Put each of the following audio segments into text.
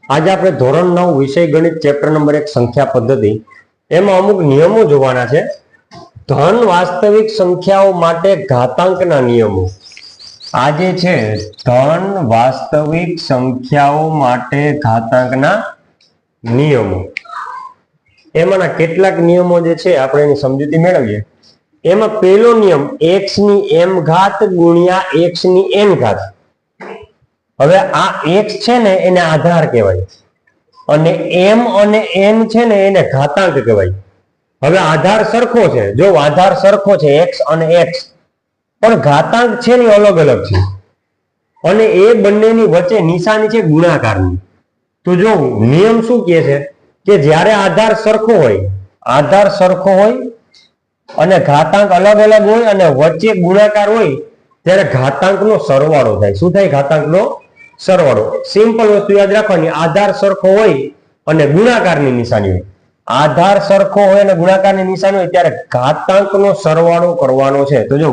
आज આપણે ધોરણ 9 વિષય ગણિત ચેપ્ટર નંબર 1 સંખ્યા પદ્ધતિ એમાં અમુક નિયમો જોવાના છે। ધન વાસ્તવિક સંખ્યાઓ માટે ઘાતાંકના નિયમો આ જે છે ધન વાસ્તવિક સંખ્યાઓ માટે ઘાતાંકના નિયમો એમાંના કેટલાક નિયમો જે છે આપણે એની સમજૂતી મેળવીએ। એમાં પહેલો નિયમ x ની m ઘાત ગુણ્યા x ની n ઘાત। હવે આ x છે ને એને આધાર કહેવાય અને m અને n છે ને એને ઘાતાંક કહેવાય। હવે આધાર સરખો છે, જો આધાર સરખો છે x અને x, પણ ઘાતાંક છે ને અલગ અલગ છે અને એ બંનેની વચ્ચે નિશાની છે ગુણાકારની। તો જો નિયમ શું કહે છે કે જ્યારે આધાર સરખો હોય અને ઘાતાંક અલગ અલગ હોય અને વચ્ચે ગુણાકાર હોય ત્યારે ઘાતાંકનો સરવાળો થાય। શું થાય? ઘાતાંકનો સરવાળો। સિમ્પલ વસ્તુ યાદ રાખવાની, આધાર સરખો હોય અને ગુણાકારની નિશાની હોય, આધાર સરખો હોય અને ગુણાકારની નિશાની હોય ત્યારે ઘાતાંકનો સરવાળો કરવાનો છે। તો જો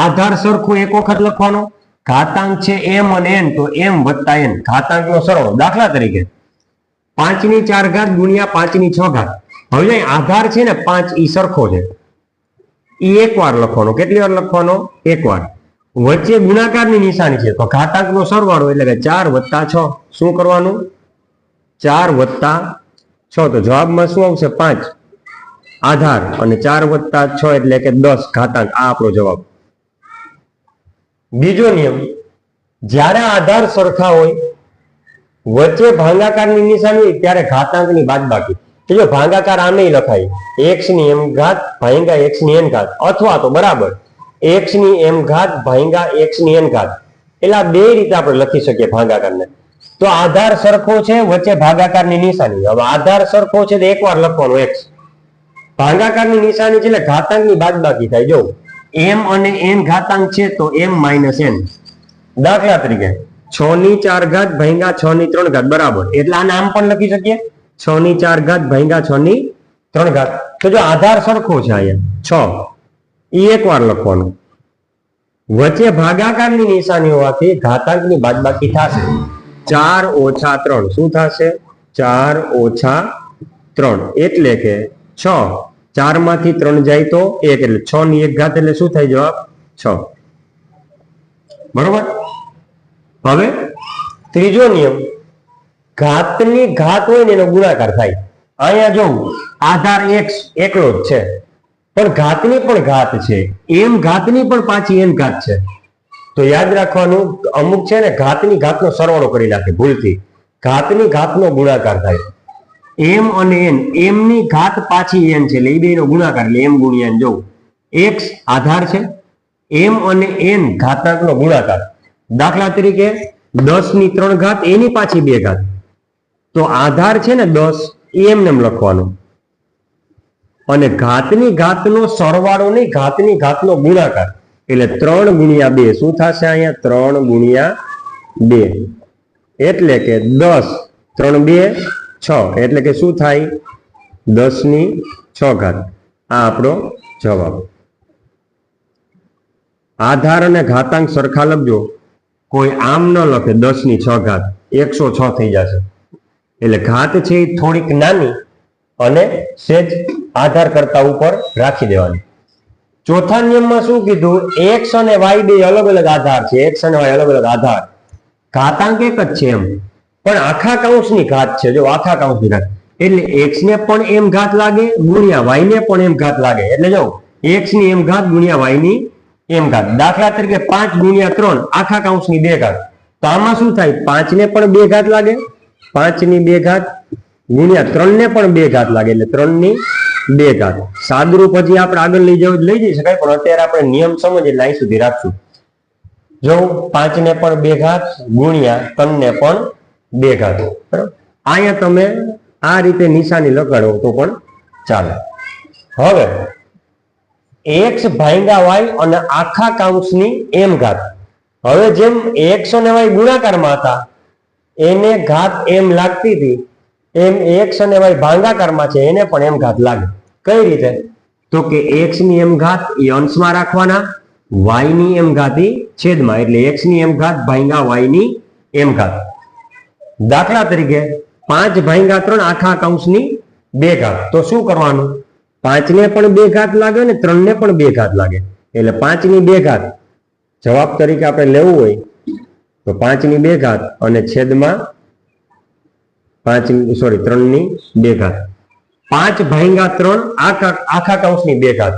આધાર સરખો એક વખત લખવાનો, ઘાતાંક છે m અને n, તો m વત્તા n ઘાતાંકનો સરવાળો। દાખલા તરીકે 5 ની 4 ઘાત ગુણ્યા 5 ની 6 ઘાત। હવે આધાર છે ને 5 ઈ સરખો છે, ઈ એક વાર લખવાનો। કેટલી વાર લખવાનો? એક વાર। વચ્ચે ગુણાકારની નિશાની છે તો ઘાતાંકનો સરવાળો એટલે કે 4 વત્તા 6। શું કરવાનું? 4 વત્તા 6, તો જવાબમાં શું આવશે? 5 આધાર અને 4 વત્તા 6 એટલે કે 10 ઘાતાંક। આ આપણો જવાબ। બીજો નિયમ, જ્યારે આધાર સરખા હોય વચ્ચે ભાગાકારની નિશાની હોય ત્યારે ઘાતાંકની બાદબાકી। તો જો ભાગાકાર આમે લખાય x ની m ઘાત ભાગ્યા x ની n ઘાત, અથવા તો બરાબર x ની m ઘાત ભાગ્યા x ની n ઘાત। એટલે બે રીતે આપણે લખી શકીએ ભાગાકારને। તો આધાર સરખો છે, વચ્ચે ભાગાકારની નિશાની। હવે આધાર સરખો છે તો એકવાર લખવાનો x, ભાગાકારની નિશાની છે એટલે ઘાતાંકની બાદબાકી થાય। જો m અને n ઘાતાંક છે તો m માઇનસ n। દાખલા તરીકે 6 ની 4 ઘાત ભાગ્યા 6 ની 3 ઘાત બરાબર, એટલે આને આમ પણ લખી શકીએ 6 ની 4 ઘાત ભાગ્યા 6 ની 3 ઘાત। તો જો આધાર સરખો છે અહીંયા 6, ઈ એકવાર લખવાનું, વચ્ચે ભાગાકારની નિશાની હોવાથી ઘાતાંકની બાદબાકી થશે। 4 ઓછા 3 શું થશે? 4 ઓછા 3 એટલે કે 6। 4 માંથી 3 જાય તો 1 એટલે 6 ની 1 ઘાત એટલે શું થાય? જવાબ 6। બરોબર। હવે ત્રીજો નિયમ, ઘાતની ઘાત હોય ને એનો ગુણાકાર થાય। અહીંયા જો આધાર x એકલો જ છે પણ ઘાતની પણ ઘાત છે, m ઘાતની પણ પાછી n ઘાત છે। તો યાદ રાખવાનું, અમુક છે ને ઘાતની ઘાતનો સરવાળો કરી નાખે ભૂલથી, ઘાતની ઘાતનો ગુણાકાર થાય। m અને n, m ની ઘાત પાછી n છે એટલે એ બેનો ગુણાકાર એટલે m ગુણ્યા n। જો x આધાર છે, m અને n ઘાતાંકનો ગુણાકાર। દાખલા તરીકે 10 ની 3 ઘાત એની પાછી 2 ઘાત, તો આધાર છે ને 10 એમને એમ લખવાનો અને ઘાતની ઘાતનો સરવાળો નહીં, ઘાતની ઘાતનો ગુણાકાર એટલે 3 ગુણ્યા 2 શું થશે? અહીંયા 3 ગુણ્યા 2 એટલે કે 10, 3 2 6 એટલે કે શું થાય? 10 ની 6 ઘાત। આ આપણો જવાબ। આધાર અને ઘાતાંક સરખા લખજો, કોઈ આમ ન લખે 10 ની 6 ઘાત, 106 થઈ જશે। એટલે ઘાત છે એ થોડીક નાની અને સેજ આધાર કરતા ઉપર રાખી દેવાની। ચોથા નિયમમાં શું કીધું? x અને y બે અલગ અલગ આધાર છે, x અને y અલગ અલગ આધાર, ઘાતાંક એક જ છે એમ, પણ આખા કૌંસની ઘાત છે। જો આખા કૌંસની ઘાત એટલે x ને પણ m ઘાત લાગે ગુણ્યા y ને પણ m ઘાત લાગે। એટલે જો x ની m ઘાત ગુણ્યા y ની m ઘાત। દાખલા તરીકે 5 ગુણ્યા 3 આખા કૌંસની 2 ઘાત, તો આમાં શું થાય? 5 ને પણ 2 ઘાત લાગે, 5 ની 2 ઘાત ગુણ્યા 3 ને પણ 2 ઘાત લાગે એટલે 3 ની 2 ઘાત। સાદુરૂપ હજી આપણે આગળ લઈ જઈ શકાય, પણ અત્યારે આપણે નિયમ સમજીએ એટલે અહીં સુધી રાખશું। જો 5 ને પણ 2 ઘાત ગુણ્યા 3 ને પણ 2 ઘાત, બરાબર। અહીંયા તમે આ રીતે નિશાની લગાડો તો પણ ચાલે। હવે x ભાગ્યા y અને આખા કૌંસની m ઘાત। હવે જેમ x અને y ગુણાકારમાં હતા એને ઘાત m લાગતી હતી, એમ x અને y ભાગાકારમાં છે એને પણ m ઘાત લાગે। કઈ રીતે? તો કે x ની m ઘાત એ અંશમાં રાખવાના, y ની m ઘાત એ છેદમાં, એટલે x ની m ઘાત ભાગ્યા y ની m ઘાત। દાખલા તરીકે 5 ભાગ્યા 3 આખા કૌંસની 2 ઘાત. તો શું કરવાનું? 5 ને પણ 2 ઘાત લાગે ને 3 ને પણ 2 ઘાત લાગે, એટલે 5 ની 2 ઘાત જવાબ તરીકે આપણે લેવું હોય તો 5 ની 2 ઘાત અને છેદમાં 3 ની 2 ઘાત. 5 ભાગ્યા 3 આખા કૌંસની 2 ઘાત.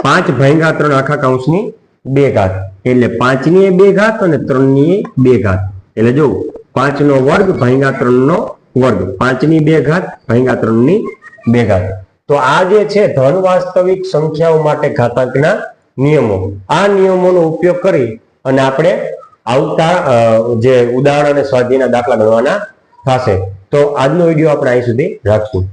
5 ભાગ્યા 3 આખા કૌંસની 2 ઘાત એટલે 5 ની 2 ઘાત અને 3 ની 2 ઘાત. એટલે જો 5 નો વર્ગ ભાગ્યા 3 નો વર્ગ, 5 ની 2 ઘાત ભાગ્યા 3 ની 2 ઘાત. તો આ જે છે ધન વાસ્તવિક સંખ્યાઓ માટે ઘાતાંકના નિયમો. આ નિયમોનો ઉપયોગ કરી અને આપણે આવતા જે ઉદાહરણ અને સ્વાધ્યાયના દાખલા ગણવાના થશે. તો આજનો વિડીયો આપણે અહીં સુધી રાખશું.